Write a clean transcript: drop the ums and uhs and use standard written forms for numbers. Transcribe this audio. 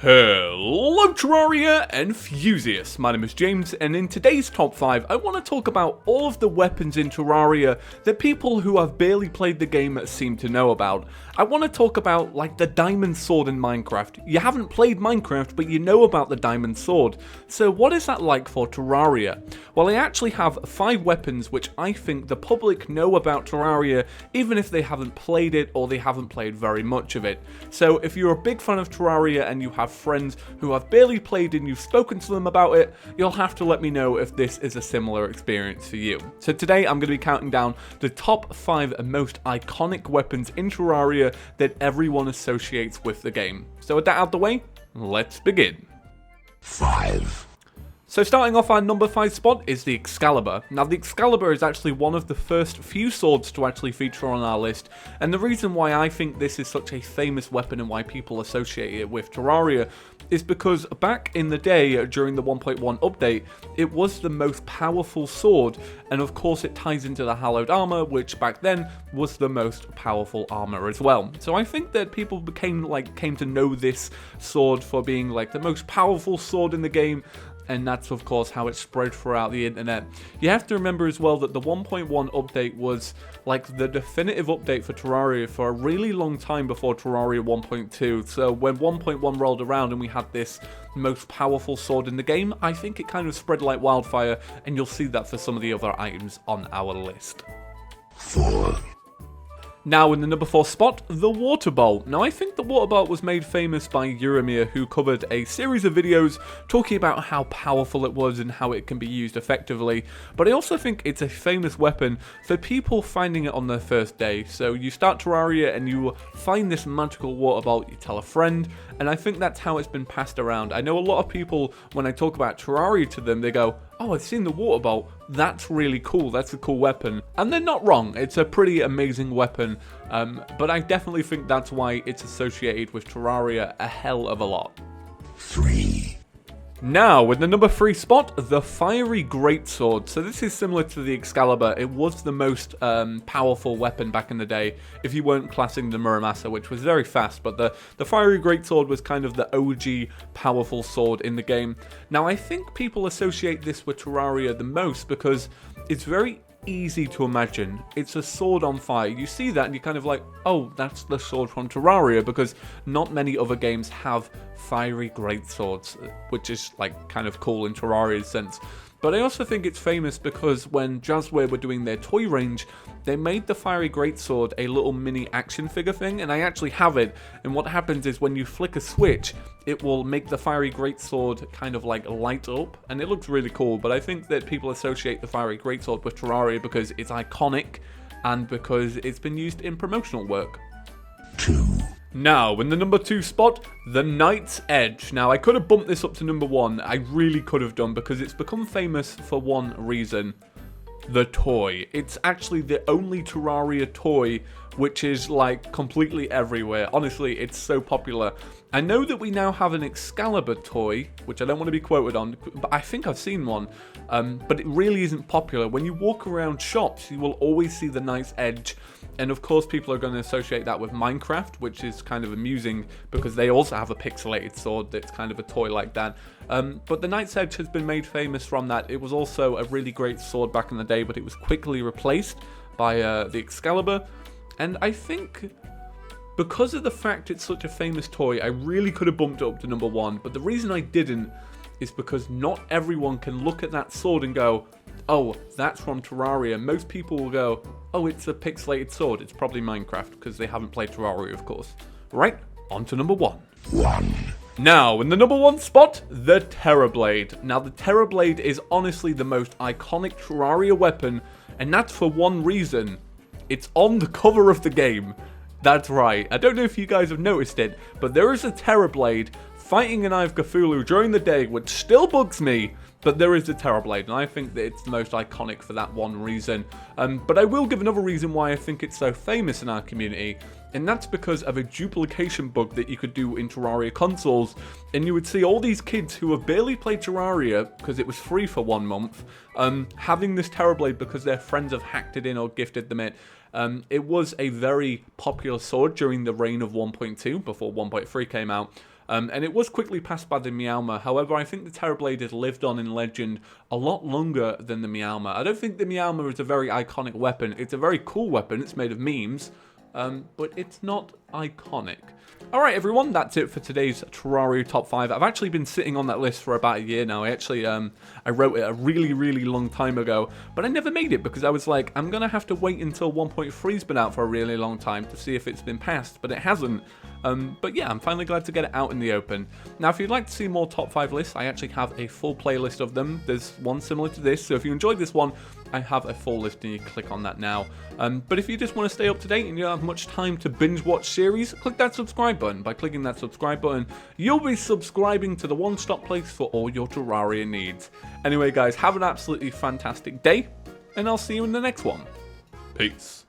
Hello Terraria enthusiasts, my name is James, and in today's top 5 I want to talk about all of the weapons in Terraria that people who have barely played the game seem to know about. I want to talk about like the diamond sword in Minecraft. You haven't played Minecraft but you know about the diamond sword. So what is that like for Terraria? Well, I actually have 5 weapons which I think the public know about Terraria even if they haven't played it or they haven't played very much of it. So if you're a big fan of Terraria and you have friends who have barely played and you've spoken to them about it, you'll have to let me know if this is a similar experience for you. So today I'm going to be counting down the top 5 most iconic weapons in Terraria that everyone associates with the game. So with that out of the way, let's begin. 5. So starting off our number 5 spot is the Excalibur. Now the Excalibur is actually one of the first few swords to actually feature on our list, and the reason why I think this is such a famous weapon and why people associate it with Terraria is because back in the day during the 1.1 update, it was the most powerful sword, and of course it ties into the hallowed armor, which back then was the most powerful armor as well. So I think that people came to know this sword for being like the most powerful sword in the game. And that's of course how it spread throughout the internet. You have to remember as well that the 1.1 update was like the definitive update for Terraria for a really long time before Terraria 1.2. So when 1.1 rolled around and we had this most powerful sword in the game, I think it kind of spread like wildfire, and you'll see that for some of the other items on our list. 4. Now in the number 4 spot, the Water Bolt. Now I think the Water Bolt was made famous by Euromir, who covered a series of videos talking about how powerful it was and how it can be used effectively, but I also think it's a famous weapon for people finding it on their first day. So you start Terraria and you find this magical Water Bolt, you tell a friend, and I think that's how it's been passed around. I know a lot of people, when I talk about Terraria to them, they go, "Oh, I've seen the Water Bolt, that's really cool, that's a cool weapon." And they're not wrong, it's a pretty amazing weapon, but I definitely think that's why it's associated with Terraria a hell of a lot. 3. Now, in the number 3 spot, the Fiery Greatsword. So this is similar to the Excalibur. It was the most powerful weapon back in the day, if you weren't classing the Muramasa, which was very fast, but the Fiery Greatsword was kind of the OG powerful sword in the game. Now, I think people associate this with Terraria the most because it's very easy to imagine. It's a sword on fire. You see that and you're kind of like, oh, that's the sword from Terraria, because not many other games have fiery greatswords, which is like kind of cool in Terraria's sense. But I also think it's famous because when Jazzware were doing their toy range, they made the Fiery Greatsword a little mini action figure thing, and I actually have it. And what happens is when you flick a switch, it will make the Fiery Greatsword kind of like light up, and it looks really cool. But I think that people associate the Fiery Greatsword with Terraria because it's iconic and because it's been used in promotional work. 2. Now, in the number 2 spot, the Knight's Edge. Now, I could have bumped this up to number 1. I really could have done, because it's become famous for one reason. The toy. It's actually the only Terraria toy which is like completely everywhere. Honestly, it's so popular. I know that we now have an Excalibur toy, which I don't want to be quoted on, but I think I've seen one. But it really isn't popular. When you walk around shops, you will always see the Knight's Edge. And of course, people are going to associate that with Minecraft, which is kind of amusing because they also have a pixelated sword that's kind of a toy like that. But the Knight's Edge has been made famous from that. It was also a really great sword back in the day, but it was quickly replaced by the Excalibur. And I think because of the fact it's such a famous toy, I really could have bumped it up to number 1. But the reason I didn't is because not everyone can look at that sword and go, oh, that's from Terraria. Most people will go, oh, it's a pixelated sword. It's probably Minecraft, because they haven't played Terraria, of course. Right, on to number 1. 1. Now, in the number 1 spot, the Terrablade. Now, the Terrablade is honestly the most iconic Terraria weapon, and that's for one reason. It's on the cover of the game. That's right. I don't know if you guys have noticed it, but there is a Terrablade fighting an Eye of Cthulhu during the day, which still bugs me, but there is a Terrablade, and I think that it's the most iconic for that one reason. But I will give another reason why I think it's so famous in our community, and that's because of a duplication bug that you could do in Terraria consoles, and you would see all these kids who have barely played Terraria, because it was free for 1 month, having this Terrablade because their friends have hacked it in or gifted them it. It was a very popular sword during the reign of 1.2, before 1.3 came out. And it was quickly passed by the Meowma. However, I think the Terrablade has lived on in legend a lot longer than the Meowma. I don't think the Meowma is a very iconic weapon. It's a very cool weapon. It's made of memes. But it's not iconic. Alright everyone, that's it for today's Terraria Top 5. I've actually been sitting on that list for about a year now. I wrote it a really long time ago, but I never made it because I was like, I'm going to have to wait until 1.3's been out for a really long time to see if it's been passed, but it hasn't. But yeah, I'm finally glad to get it out in the open. Now, if you'd like to see more top 5 lists, I actually have a full playlist of them. There's one similar to this, so if you enjoyed this one, I have a full list and you click on that now. But if you just want to stay up to date and you don't have much time to binge watch series, click that subscribe button. By clicking that subscribe button, you'll be subscribing to the one-stop place for all your Terraria needs. Anyway, guys, have an absolutely fantastic day, and I'll see you in the next one. Peace.